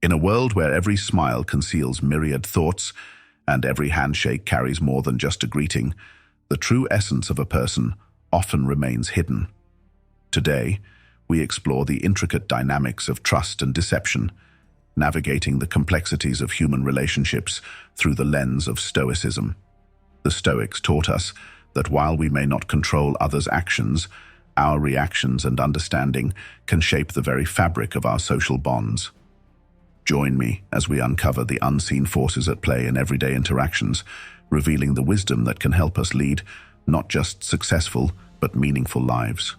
In a world where every smile conceals myriad thoughts and every handshake carries more than just a greeting, the true essence of a person often remains hidden. Today, we explore the intricate dynamics of trust and deception, navigating the complexities of human relationships through the lens of Stoicism. The Stoics taught us that while we may not control others' actions, our reactions and understanding can shape the very fabric of our social bonds. Join me as we uncover the unseen forces at play in everyday interactions, revealing the wisdom that can help us lead not just successful but meaningful lives.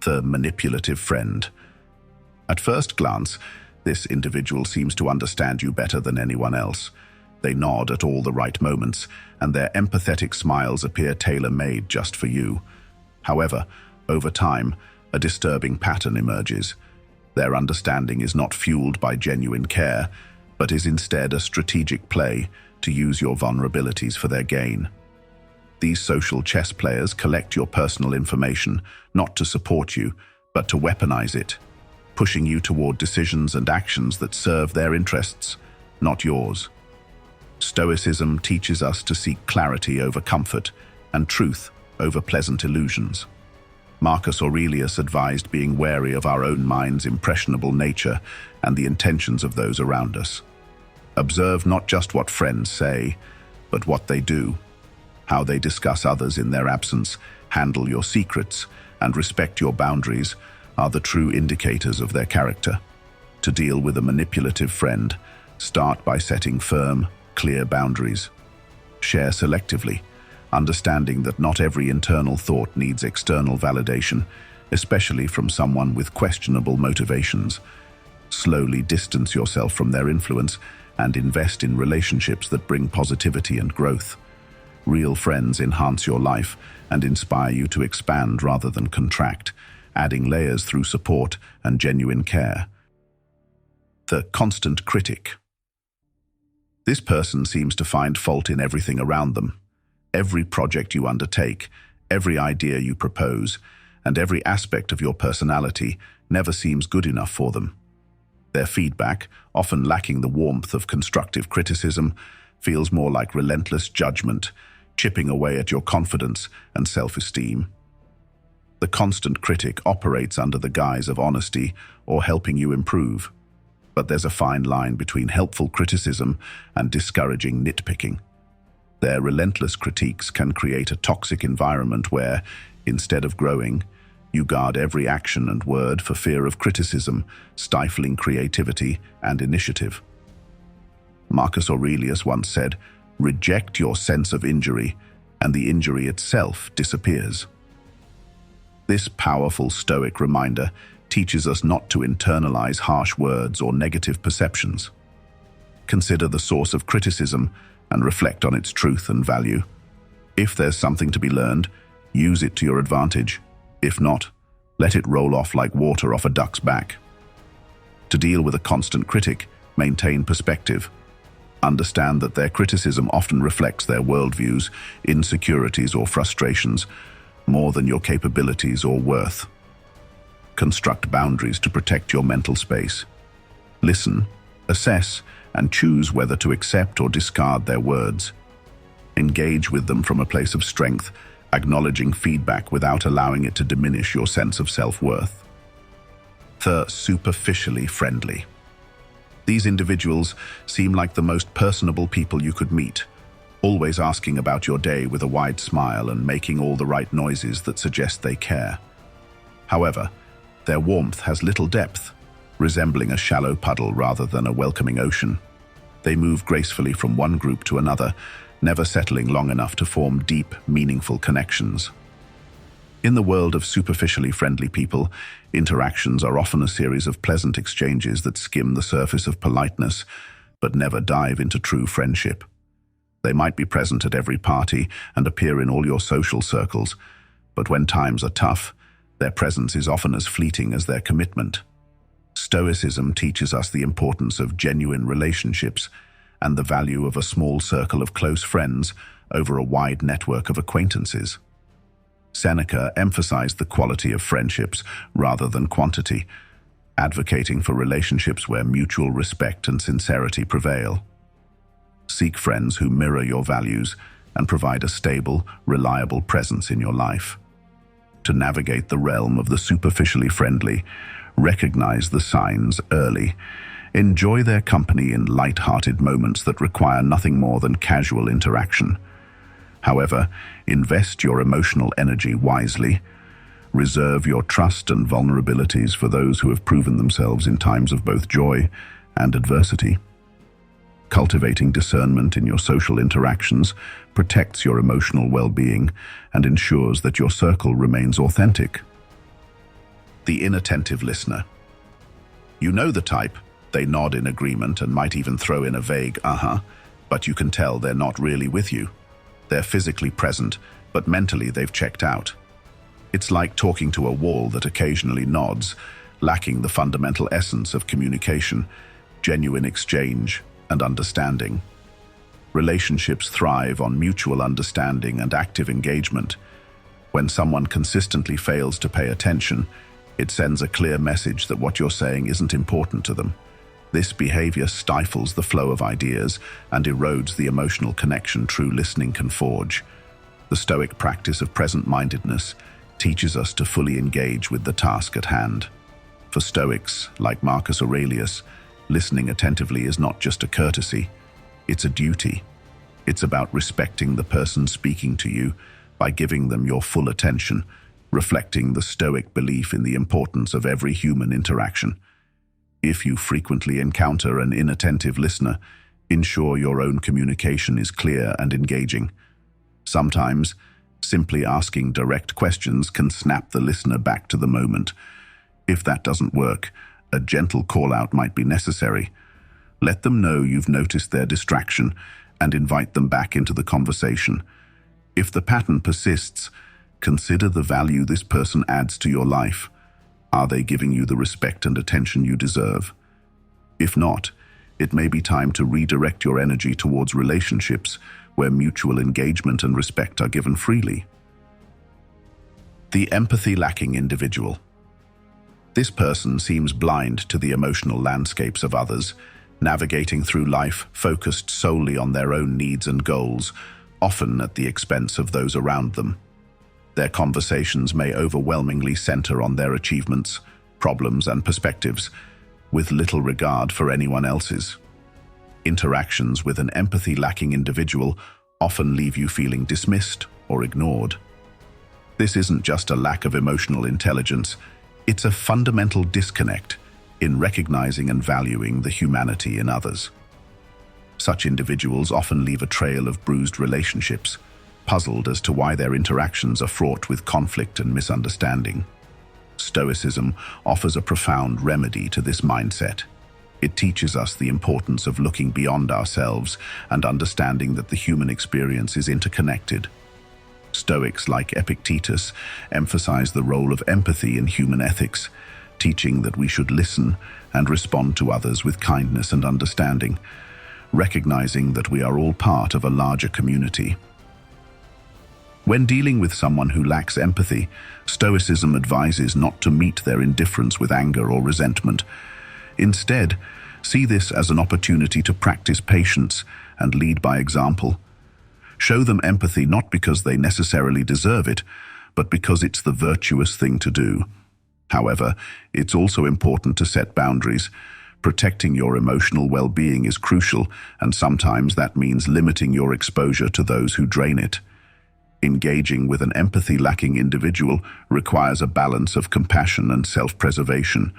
The manipulative friend. At first glance, this individual seems to understand you better than anyone else. They nod at all the right moments, and their empathetic smiles appear tailor-made just for you. However, over time, a disturbing pattern emerges. Their understanding is not fueled by genuine care, but is instead a strategic play to use your vulnerabilities for their gain. These social chess players collect your personal information, not to support you, but to weaponize it, pushing you toward decisions and actions that serve their interests, not yours. Stoicism teaches us to seek clarity over comfort and truth over pleasant illusions. Marcus Aurelius advised being wary of our own mind's impressionable nature and the intentions of those around us. Observe not just what friends say, but what they do, how they discuss others in their absence, handle your secrets, and respect your boundaries are the true indicators of their character. To deal with a manipulative friend, start by setting firm, clear boundaries. Share selectively, understanding that not every internal thought needs external validation, especially from someone with questionable motivations. Slowly distance yourself from their influence and invest in relationships that bring positivity and growth. Real friends enhance your life and inspire you to expand rather than contract, adding layers through support and genuine care. The constant critic. This person seems to find fault in everything around them. Every project you undertake, every idea you propose, and every aspect of your personality never seems good enough for them. Their feedback, often lacking the warmth of constructive criticism, feels more like relentless judgment, chipping away at your confidence and self-esteem. The constant critic operates under the guise of honesty or helping you improve. But there's a fine line between helpful criticism and discouraging nitpicking. Their relentless critiques can create a toxic environment where, instead of growing, you guard every action and word for fear of criticism, stifling creativity and initiative. Marcus Aurelius once said, "Reject your sense of injury, and the injury itself disappears." This powerful Stoic reminder teaches us not to internalize harsh words or negative perceptions. Consider the source of criticism and reflect on its truth and value. If there's something to be learned, use it to your advantage. If not, let it roll off like water off a duck's back. To deal with a constant critic, maintain perspective. Understand that their criticism often reflects their worldviews, insecurities, or frustrations, more than your capabilities or worth. Construct boundaries to protect your mental space. Listen, assess, and choose whether to accept or discard their words. Engage with them from a place of strength, acknowledging feedback without allowing it to diminish your sense of self-worth. The superficially friendly. These individuals seem like the most personable people you could meet, always asking about your day with a wide smile and making all the right noises that suggest they care. However, their warmth has little depth, resembling a shallow puddle rather than a welcoming ocean. They move gracefully from one group to another, never settling long enough to form deep, meaningful connections. In the world of superficially friendly people, interactions are often a series of pleasant exchanges that skim the surface of politeness, but never dive into true friendship. They might be present at every party and appear in all your social circles, but when times are tough, their presence is often as fleeting as their commitment. Stoicism teaches us the importance of genuine relationships and the value of a small circle of close friends over a wide network of acquaintances. Seneca emphasized the quality of friendships rather than quantity, advocating for relationships where mutual respect and sincerity prevail. Seek friends who mirror your values and provide a stable, reliable presence in your life. To navigate the realm of the superficially friendly, recognize the signs early. Enjoy their company in light-hearted moments that require nothing more than casual interaction. However, invest your emotional energy wisely. Reserve your trust and vulnerabilities for those who have proven themselves in times of both joy and adversity. Cultivating discernment in your social interactions protects your emotional well-being and ensures that your circle remains authentic. The inattentive listener. You know the type. They nod in agreement and might even throw in a vague but you can tell they're not really with you. They're physically present, but mentally they've checked out. It's like talking to a wall that occasionally nods, lacking the fundamental essence of communication, genuine exchange, and understanding. Relationships thrive on mutual understanding and active engagement. When someone consistently fails to pay attention, it sends a clear message that what you're saying isn't important to them. This behavior stifles the flow of ideas and erodes the emotional connection true listening can forge. The Stoic practice of present-mindedness teaches us to fully engage with the task at hand. For Stoics, like Marcus Aurelius, listening attentively is not just a courtesy, it's a duty. It's about respecting the person speaking to you by giving them your full attention, reflecting the Stoic belief in the importance of every human interaction. If you frequently encounter an inattentive listener, ensure your own communication is clear and engaging. Sometimes, simply asking direct questions can snap the listener back to the moment. If that doesn't work, a gentle call-out might be necessary. Let them know you've noticed their distraction and invite them back into the conversation. If the pattern persists, consider the value this person adds to your life. Are they giving you the respect and attention you deserve? If not, it may be time to redirect your energy towards relationships where mutual engagement and respect are given freely. The empathy-lacking individual. This person seems blind to the emotional landscapes of others, navigating through life focused solely on their own needs and goals, often at the expense of those around them. Their conversations may overwhelmingly center on their achievements, problems, and perspectives, with little regard for anyone else's. Interactions with an empathy-lacking individual often leave you feeling dismissed or ignored. This isn't just a lack of emotional intelligence, it's a fundamental disconnect in recognizing and valuing the humanity in others. Such individuals often leave a trail of bruised relationships, puzzled as to why their interactions are fraught with conflict and misunderstanding. Stoicism offers a profound remedy to this mindset. It teaches us the importance of looking beyond ourselves and understanding that the human experience is interconnected. Stoics like Epictetus emphasize the role of empathy in human ethics, teaching that we should listen and respond to others with kindness and understanding, recognizing that we are all part of a larger community. When dealing with someone who lacks empathy, Stoicism advises not to meet their indifference with anger or resentment. Instead, see this as an opportunity to practice patience and lead by example. Show them empathy not because they necessarily deserve it, but because it's the virtuous thing to do. However, it's also important to set boundaries. Protecting your emotional well-being is crucial, and sometimes that means limiting your exposure to those who drain it. Engaging with an empathy-lacking individual requires a balance of compassion and self-preservation.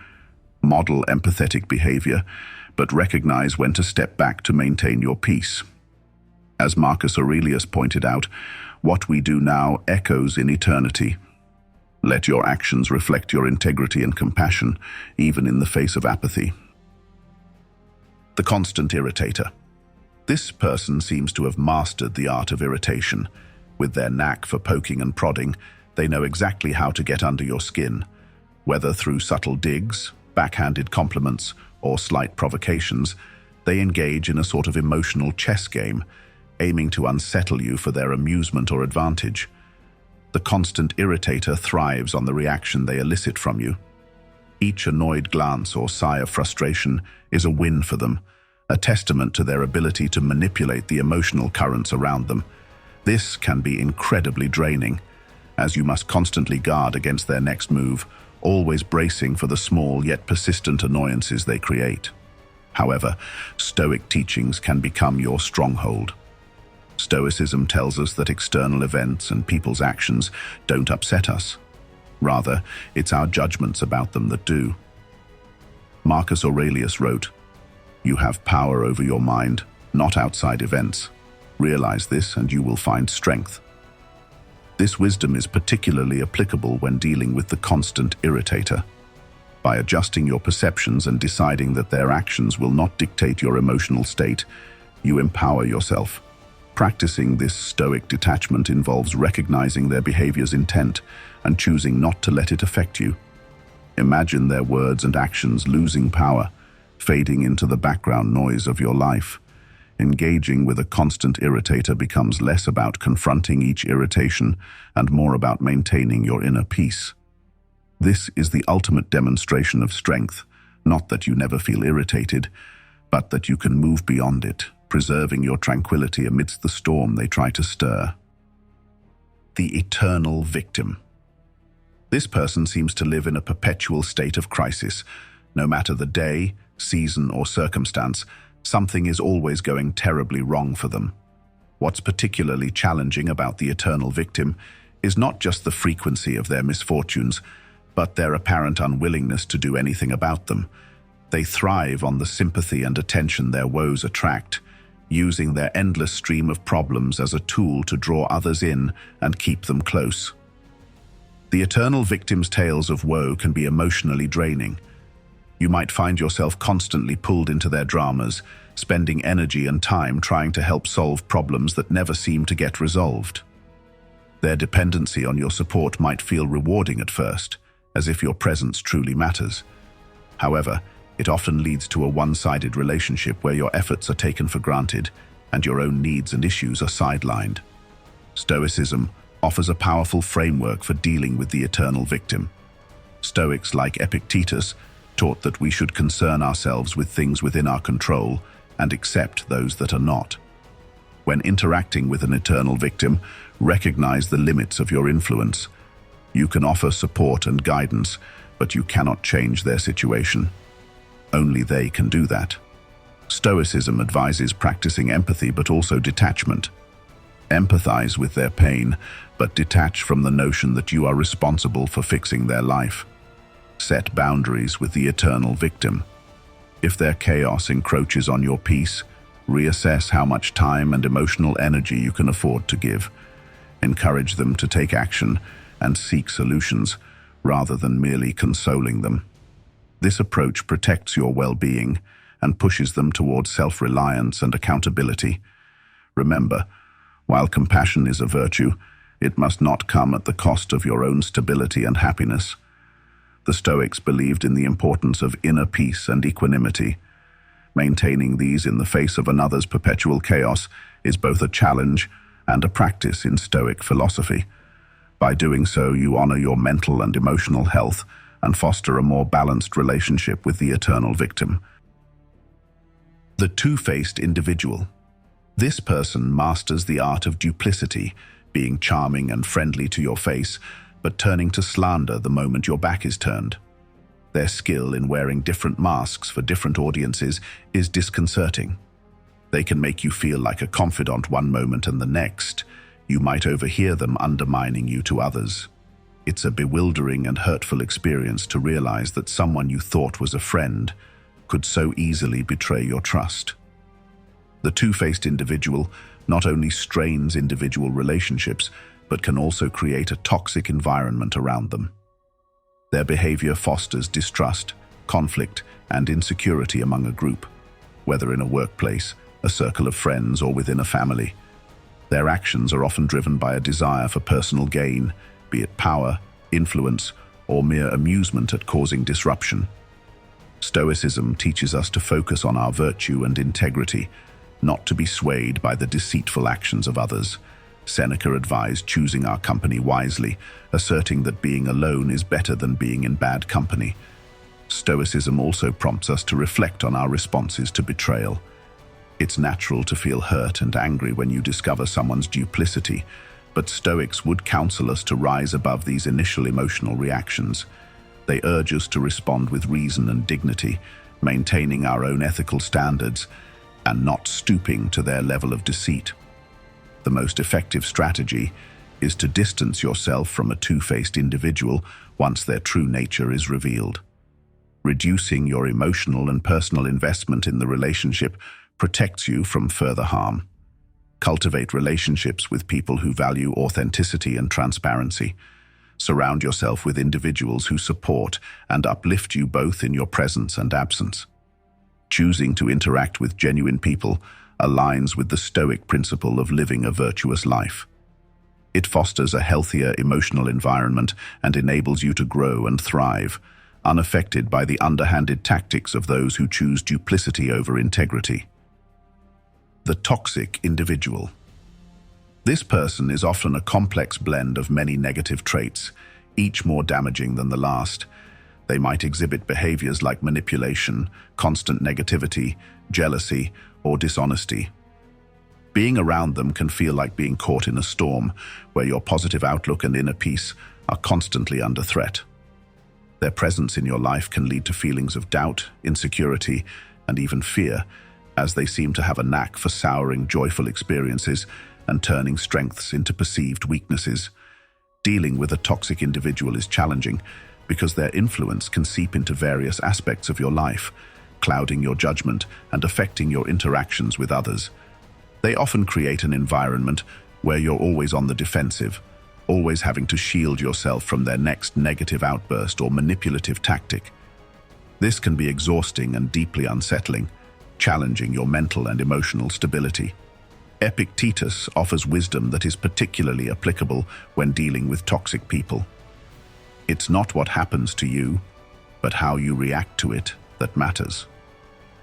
Model empathetic behavior, but recognize when to step back to maintain your peace. As Marcus Aurelius pointed out, what we do now echoes in eternity. Let your actions reflect your integrity and compassion, even in the face of apathy. The Constant Irritator. This person seems to have mastered the art of irritation. With their knack for poking and prodding, they know exactly how to get under your skin. Whether through subtle digs, backhanded compliments, or slight provocations, they engage in a sort of emotional chess game, aiming to unsettle you for their amusement or advantage. The constant irritator thrives on the reaction they elicit from you. Each annoyed glance or sigh of frustration is a win for them, a testament to their ability to manipulate the emotional currents around them. This can be incredibly draining, as you must constantly guard against their next move, always bracing for the small yet persistent annoyances they create. However, Stoic teachings can become your stronghold. Stoicism tells us that external events and people's actions don't upset us. Rather, it's our judgments about them that do. Marcus Aurelius wrote, "You have power over your mind, not outside events. Realize this and you will find strength." This wisdom is particularly applicable when dealing with the constant irritator. By adjusting your perceptions and deciding that their actions will not dictate your emotional state, you empower yourself. Practicing this Stoic detachment involves recognizing their behavior's intent and choosing not to let it affect you. Imagine their words and actions losing power, fading into the background noise of your life. Engaging with a constant irritator becomes less about confronting each irritation and more about maintaining your inner peace. This is the ultimate demonstration of strength, not that you never feel irritated, but that you can move beyond it, preserving your tranquility amidst the storm they try to stir. The eternal victim. This person seems to live in a perpetual state of crisis. No matter the day, season, or circumstance, something is always going terribly wrong for them. What's particularly challenging about the eternal victim is not just the frequency of their misfortunes, but their apparent unwillingness to do anything about them. They thrive on the sympathy and attention their woes attract, using their endless stream of problems as a tool to draw others in and keep them close. The eternal victim's tales of woe can be emotionally draining. You might find yourself constantly pulled into their dramas, spending energy and time trying to help solve problems that never seem to get resolved. Their dependency on your support might feel rewarding at first, as if your presence truly matters. However, it often leads to a one-sided relationship where your efforts are taken for granted and your own needs and issues are sidelined. Stoicism offers a powerful framework for dealing with the eternal victim. Stoics like Epictetus taught that we should concern ourselves with things within our control and accept those that are not. When interacting with an eternal victim, recognize the limits of your influence. You can offer support and guidance, but you cannot change their situation. Only they can do that. Stoicism advises practicing empathy but also detachment. Empathize with their pain, but detach from the notion that you are responsible for fixing their life. Set boundaries with the eternal victim. If their chaos encroaches on your peace, reassess how much time and emotional energy you can afford to give. Encourage them to take action and seek solutions rather than merely consoling them. This approach protects your well-being and pushes them towards self-reliance and accountability. Remember, while compassion is a virtue, it must not come at the cost of your own stability and happiness. The Stoics believed in the importance of inner peace and equanimity. Maintaining these in the face of another's perpetual chaos is both a challenge and a practice in Stoic philosophy. By doing so, you honor your mental and emotional health and foster a more balanced relationship with the eternal victim. The two-faced individual. This person masters the art of duplicity, being charming and friendly to your face, but turning to slander the moment your back is turned. Their skill in wearing different masks for different audiences is disconcerting. They can make you feel like a confidant one moment and the next, you might overhear them undermining you to others. It's a bewildering and hurtful experience to realize that someone you thought was a friend could so easily betray your trust. The two-faced individual not only strains individual relationships, but can also create a toxic environment around them. Their behavior fosters distrust, conflict, and insecurity among a group, whether in a workplace, a circle of friends, or within a family. Their actions are often driven by a desire for personal gain, be it power, influence, or mere amusement at causing disruption. Stoicism teaches us to focus on our virtue and integrity, not to be swayed by the deceitful actions of others. Seneca advised choosing our company wisely, asserting that being alone is better than being in bad company. Stoicism also prompts us to reflect on our responses to betrayal. It's natural to feel hurt and angry when you discover someone's duplicity, but Stoics would counsel us to rise above these initial emotional reactions. They urge us to respond with reason and dignity, maintaining our own ethical standards and not stooping to their level of deceit. The most effective strategy is to distance yourself from a two-faced individual once their true nature is revealed. Reducing your emotional and personal investment in the relationship protects you from further harm. Cultivate relationships with people who value authenticity and transparency. Surround yourself with individuals who support and uplift you both in your presence and absence. Choosing to interact with genuine people aligns with the Stoic principle of living a virtuous life. It fosters a healthier emotional environment and enables you to grow and thrive, unaffected by the underhanded tactics of those who choose duplicity over integrity. The toxic individual. This person is often a complex blend of many negative traits, each more damaging than the last. They might exhibit behaviors like manipulation, constant negativity, jealousy, or dishonesty. Being around them can feel like being caught in a storm, where your positive outlook and inner peace are constantly under threat. Their presence in your life can lead to feelings of doubt, insecurity, and even fear, as they seem to have a knack for souring joyful experiences and turning strengths into perceived weaknesses. Dealing with a toxic individual is challenging because their influence can seep into various aspects of your life, clouding your judgment and affecting your interactions with others. They often create an environment where you're always on the defensive, always having to shield yourself from their next negative outburst or manipulative tactic. This can be exhausting and deeply unsettling, challenging your mental and emotional stability. Epictetus offers wisdom that is particularly applicable when dealing with toxic people. It's not what happens to you, but how you react to it that matters.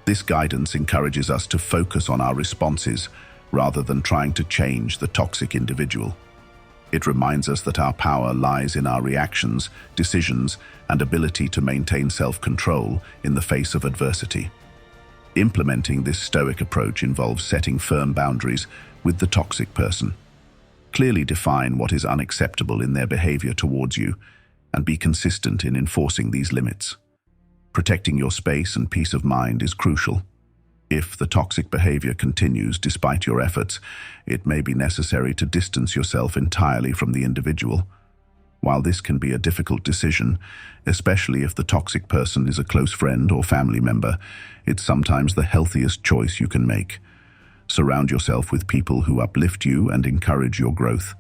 This guidance encourages us to focus on our responses rather than trying to change the toxic individual. It reminds us that our power lies in our reactions, decisions, and ability to maintain self-control in the face of adversity. Implementing this Stoic approach involves setting firm boundaries with the toxic person. Clearly define what is unacceptable in their behavior towards you, and be consistent in enforcing these limits. Protecting your space and peace of mind is crucial. If the toxic behavior continues despite your efforts, it may be necessary to distance yourself entirely from the individual. While this can be a difficult decision, especially if the toxic person is a close friend or family member, it's sometimes the healthiest choice you can make. Surround yourself with people who uplift you and encourage your growth.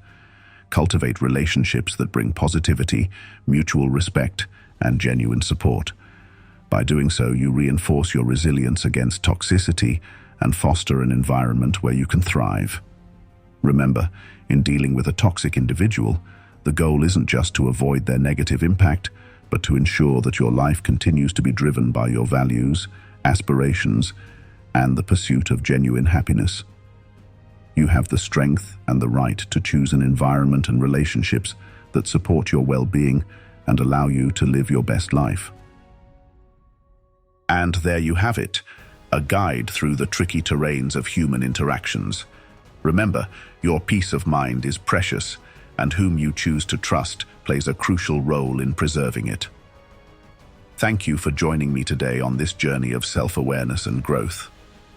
Cultivate relationships that bring positivity, mutual respect, and genuine support. By doing so, you reinforce your resilience against toxicity and foster an environment where you can thrive. Remember, in dealing with a toxic individual, the goal isn't just to avoid their negative impact, but to ensure that your life continues to be driven by your values, aspirations, and the pursuit of genuine happiness. You have the strength and the right to choose an environment and relationships that support your well-being and allow you to live your best life. And there you have it, a guide through the tricky terrains of human interactions. Remember, your peace of mind is precious, and whom you choose to trust plays a crucial role in preserving it. Thank you for joining me today on this journey of self-awareness and growth.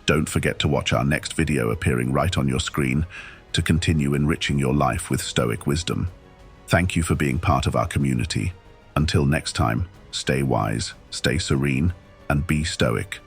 Don't forget to watch our next video appearing right on your screen to continue enriching your life with Stoic wisdom. Thank you for being part of our community. Until next time, stay wise, stay serene, and be Stoic.